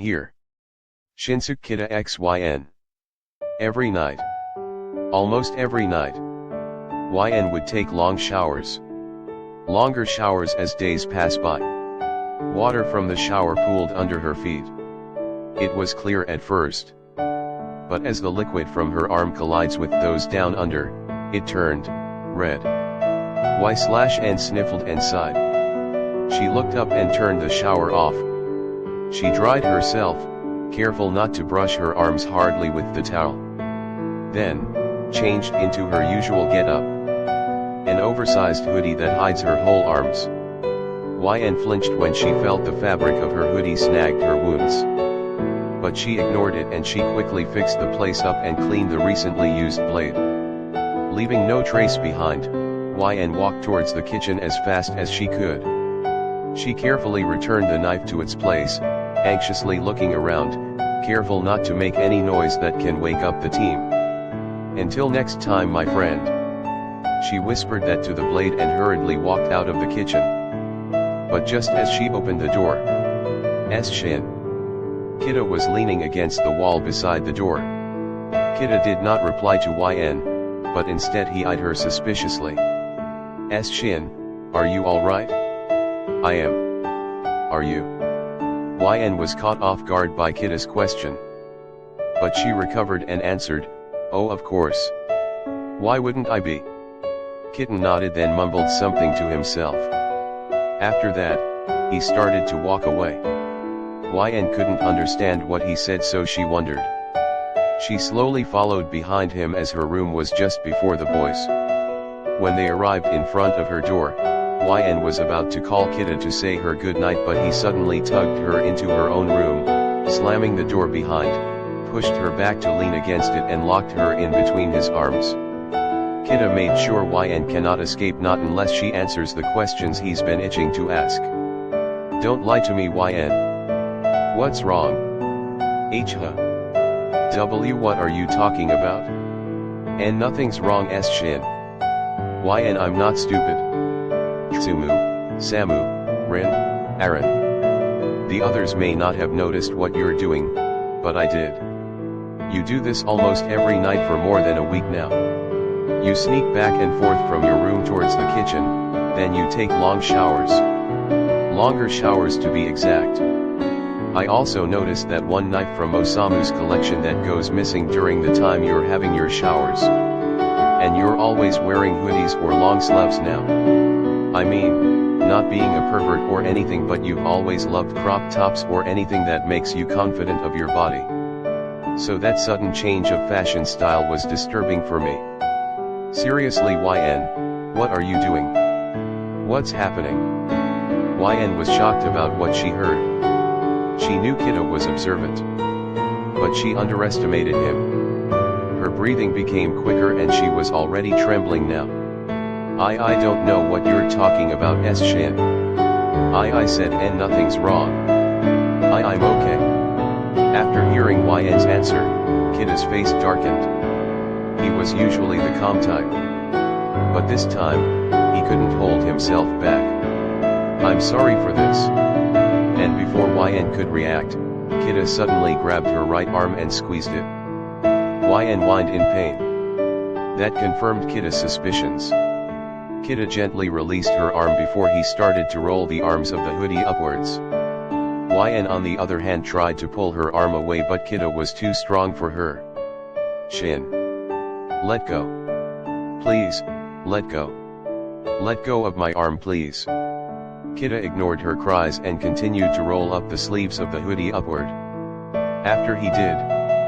here. Shinsuke Kita XYN. Every night. Almost every night. YN would take long showers. Longer showers as days pass by. Water from the shower pooled under her feet. It was clear at first. But as the liquid from her arm collides with those down under, it turned red. Y/and sniffled and sighed. She looked up and turned the shower off. She dried herself, careful not to brush her arms hardly with the towel. Then, changed into her usual get-up. An oversized hoodie that hides her whole arms. YN flinched when she felt the fabric of her hoodie snagged her wounds. But she ignored it and she quickly fixed the place up and cleaned the recently used blade. Leaving no trace behind, YN walked towards the kitchen as fast as she could. She carefully returned the knife to its place, anxiously looking around, careful not to make any noise that can wake up the team. Until next time, my friend. She whispered that to the blade and hurriedly walked out of the kitchen. But just as she opened the door, Shin Kita was leaning against the wall beside the door. Kita did not reply to YN, but instead he eyed her suspiciously. Shin, are you alright? I am. Are you? YN was caught off guard by Kita's question. But she recovered and answered, oh, of course. Why wouldn't I be? Kitten nodded, then mumbled something to himself. After that, he started to walk away. YN couldn't understand what he said, so she wondered. She slowly followed behind him as her room was just before the boys. When they arrived in front of her door, YN was about to call Kita to say her goodnight, but he suddenly tugged her into her own room, slamming the door behind, pushed her back to lean against it and locked her in between his arms. Kita made sure YN cannot escape, not unless she answers the questions he's been itching to ask. Don't lie to me, YN. What's wrong? W, what are you talking about? And nothing's wrong, Shin. YN, I'm not stupid. Tsumu, Samu, Rin, Aaron. The others may not have noticed what you're doing, but I did. You do this almost every night for more than a week now. You sneak back and forth from your room towards the kitchen, then you take long showers. Longer showers to be exact. I also noticed that one knife from Osamu's collection that goes missing during the time you're having your showers. And you're always wearing hoodies or long sleeves now. I mean, not being a pervert or anything, but you've always loved crop tops or anything that makes you confident of your body. So that sudden change of fashion style was disturbing for me. Seriously, YN, what are you doing? What's happening? YN was shocked about what she heard. She knew Kita was observant. But she underestimated him. Her breathing became quicker and she was already trembling now. I don't know what you're talking about, Shin. I said, and nothing's wrong. I'm okay. After hearing YN's answer, Kita's face darkened. He was usually the calm type. But this time, he couldn't hold himself back. I'm sorry for this. And before YN could react, Kita suddenly grabbed her right arm and squeezed it. YN whined in pain. That confirmed Kita's suspicions. Kita gently released her arm before he started to roll the arms of the hoodie upwards. YN on the other hand tried to pull her arm away, but Kita was too strong for her. Shin. Let go. Please, let go. Let go of my arm, please. Kita ignored her cries and continued to roll up the sleeves of the hoodie upward. After he did,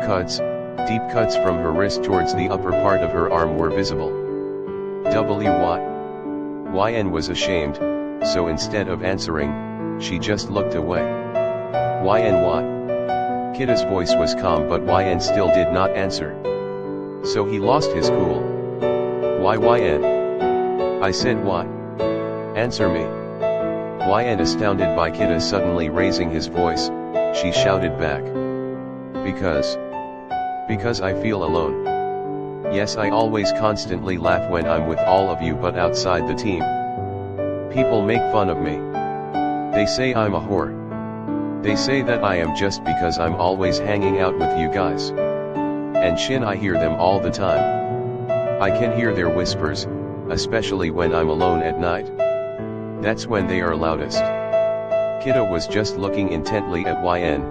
cuts, deep cuts from her wrist towards the upper part of her arm were visible. YN was ashamed, so instead of answering, she just looked away. YN what? Kita's voice was calm, but YN still did not answer. So he lost his cool. Why, YN? I said what? Answer me. YN, astounded by Kita suddenly raising his voice, she shouted back. Because I feel alone. Yes, I always constantly laugh when I'm with all of you, but outside the team, people make fun of me. They say I'm a whore. They say that I am just because I'm always hanging out with you guys. And Shin, I hear them all the time. I can hear their whispers, especially when I'm alone at night. That's when they are loudest. Kita was just looking intently at YN,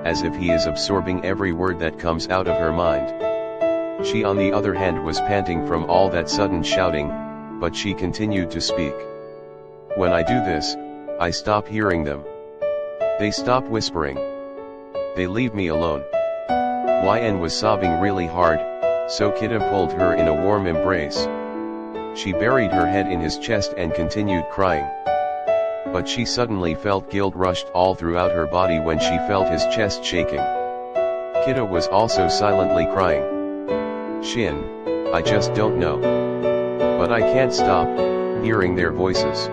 as if he is absorbing every word that comes out of her mind. She on the other hand was panting from all that sudden shouting, but she continued to speak. When I do this, I stop hearing them. They stop whispering. They leave me alone. YN was sobbing really hard, so Kita pulled her in a warm embrace. She buried her head in his chest and continued crying. But she suddenly felt guilt rushed all throughout her body when she felt his chest shaking. Kita was also silently crying. Shin, I just don't know. But I can't stop hearing their voices.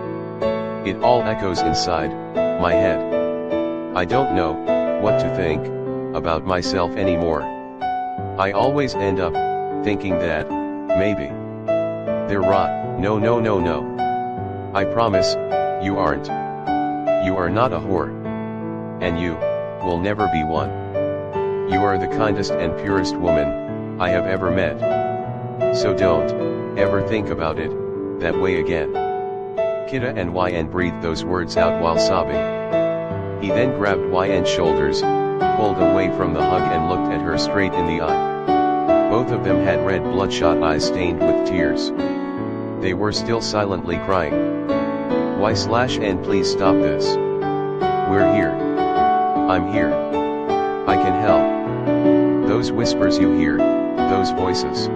It all echoes inside my head. I don't know what to think about myself anymore. I always end up thinking that maybe they're right. No, no, no, no. I promise, you aren't. You are not a whore. And you will never be one. You are the kindest and purest woman I have ever met. So don't ever think about it that way again. Kita and YN breathed those words out while sobbing. He then grabbed YN's shoulders, pulled away from the hug and looked at her straight in the eye. Both of them had red bloodshot eyes stained with tears. They were still silently crying. Y/N, please stop this. We're here. I'm here. I can help. Those whispers you hear, those voices.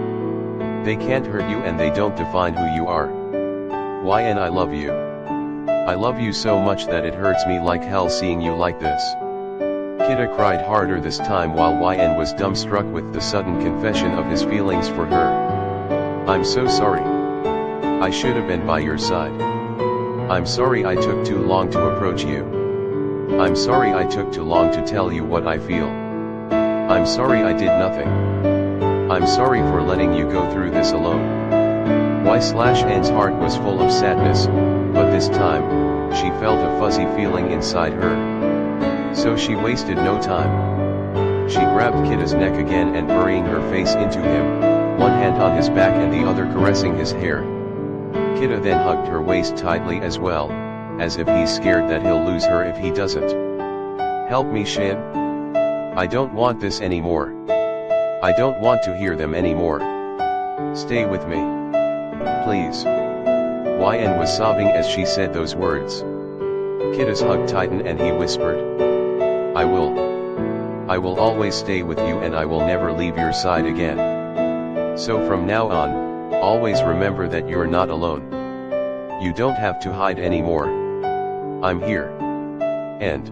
They can't hurt you and they don't define who you are. YN, I love you. I love you so much that it hurts me like hell seeing you like this. Kita cried harder this time while YN was dumbstruck with the sudden confession of his feelings for her. I'm so sorry. I should have been by your side. I'm sorry I took too long to approach you. I'm sorry I took too long to tell you what I feel. I'm sorry I did nothing. I'm sorry for letting you go through this alone. Y/N's heart was full of sadness, but this time, she felt a fuzzy feeling inside her. So she wasted no time. She grabbed Kita's neck again and burying her face into him, one hand on his back and the other caressing his hair. Kita then hugged her waist tightly as well, as if he's scared that he'll lose her if he doesn't. Help me, Shin. I don't want this anymore. I don't want to hear them anymore. Stay with me. Please. YN was sobbing as she said those words. Kita's hug tightened and he whispered. I will always stay with you and I will never leave your side again. So from now on, always remember that you're not alone. You don't have to hide anymore. I'm here. End.